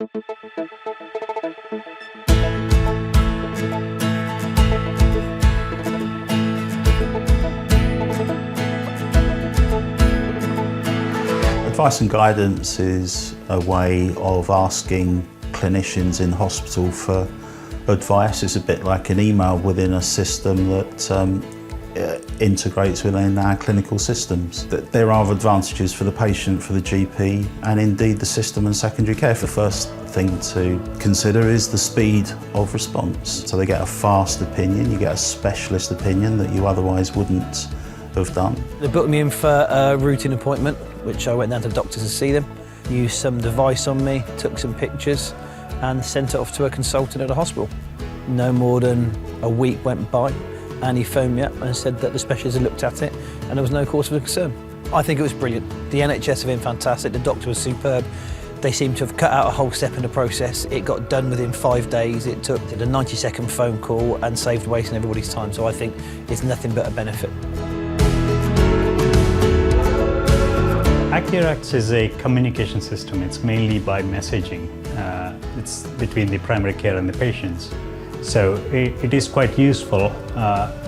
Advice and guidance is a way of asking clinicians in hospital for advice. It's a bit like an email within a system that integrates within our clinical systems. There are advantages for the patient, for the GP, and indeed the system and secondary care. The first thing to consider is the speed of response. So they get a fast opinion, you get a specialist opinion that you otherwise wouldn't have done. They booked me in for a routine appointment, which I went down to the doctors to see them, used some device on me, took some pictures and sent it off to a consultant at a hospital. No more than a week went by and he phoned me up and said that the specialist had looked at it and there was no cause for concern. I think it was brilliant. The NHS have been fantastic, the doctor was superb. They seem to have cut out a whole step in the process. It got done within 5 days. It took a 90-second phone call and saved wasting everybody's time. So I think it's nothing but a benefit. Accurx is a communication system. It's mainly by messaging. It's between the primary care and the patients. So it is quite useful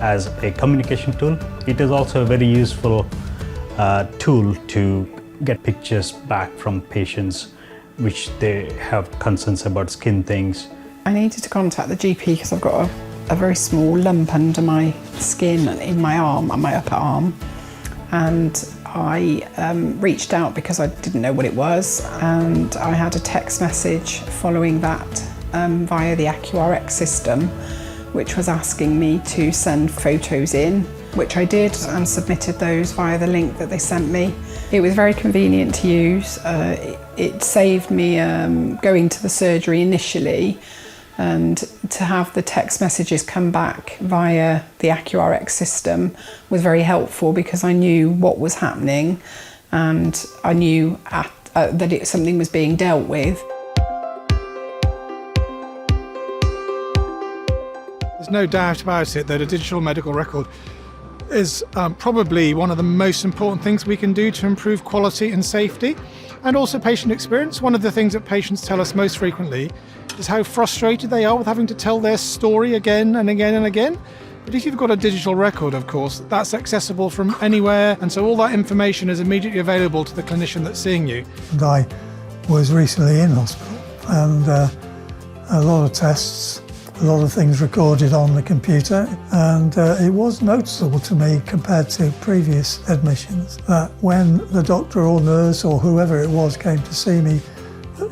as a communication tool. It is also a very useful tool to get pictures back from patients which they have concerns about skin things. I needed to contact the GP because I've got a very small lump under my skin in my arm, on my upper arm. And I reached out because I didn't know what it was, and I had a text message following that via the AccuRx system, which was asking me to send photos in, which I did and submitted those via the link that they sent me. It was very convenient to use. It saved me going to the surgery initially, and to have the text messages come back via the AccuRx system was very helpful because I knew what was happening and I knew that something was being dealt with. There's no doubt about it that a digital medical record is probably one of the most important things we can do to improve quality and safety and also patient experience. One of the things that patients tell us most frequently is how frustrated they are with having to tell their story again and again and again. But if you've got a digital record, of course, that's accessible from anywhere, and so all that information is immediately available to the clinician that's seeing you. And I was recently in hospital, and a lot of tests, a lot of things recorded on the computer, and it was noticeable to me compared to previous admissions that when the doctor or nurse or whoever it was came to see me,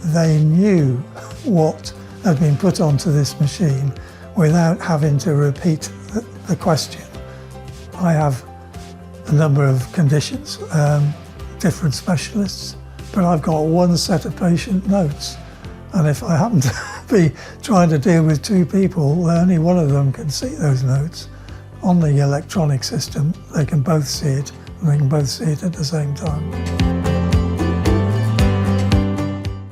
they knew what had been put onto this machine without having to repeat the question. I have a number of conditions, different specialists, but I've got one set of patient notes. And if I happen to be trying to deal with two people, only one of them can see those notes. On the electronic system, they can both see it, and they can both see it at the same time.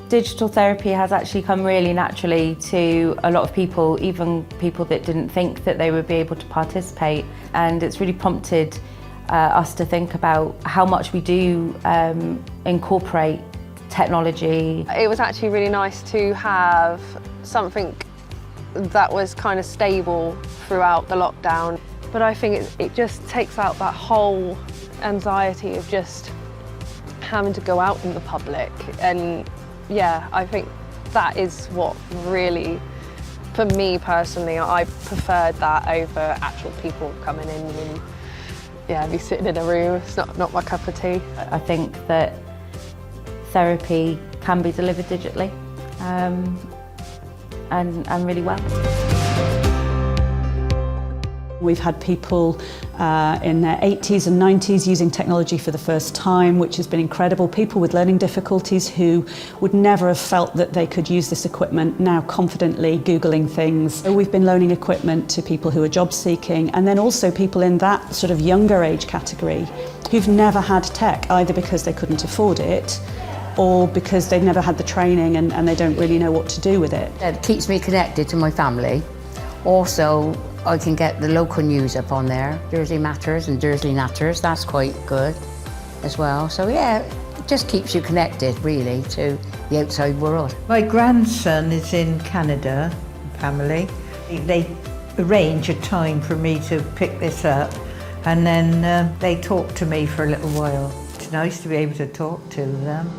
Digital therapy has actually come really naturally to a lot of people, even people that didn't think that they would be able to participate. And it's really prompted us to think about how much we do incorporate technology. It was actually really nice to have something that was kind of stable throughout the lockdown. But I think it just takes out that whole anxiety of just having to go out in the public. And yeah, I think that is what really, for me personally, I preferred that over actual people coming in and be sitting in a room. It's not my cup of tea. I think that therapy can be delivered digitally and really well. We've had people in their 80s and 90s using technology for the first time, which has been incredible. People with learning difficulties who would never have felt that they could use this equipment, now confidently Googling things. We've been loaning equipment to people who are job seeking, and then also people in that sort of younger age category who've never had tech, either because they couldn't afford it or because they've never had the training and they don't really know what to do with it. It keeps me connected to my family. Also, I can get the local news up on there, Dursley Matters and Dursley Natters, that's quite good as well. So yeah, just keeps you connected, really, to the outside world. My grandson is in Canada, family. They arrange a time for me to pick this up, and then they talk to me for a little while. It's nice to be able to talk to them.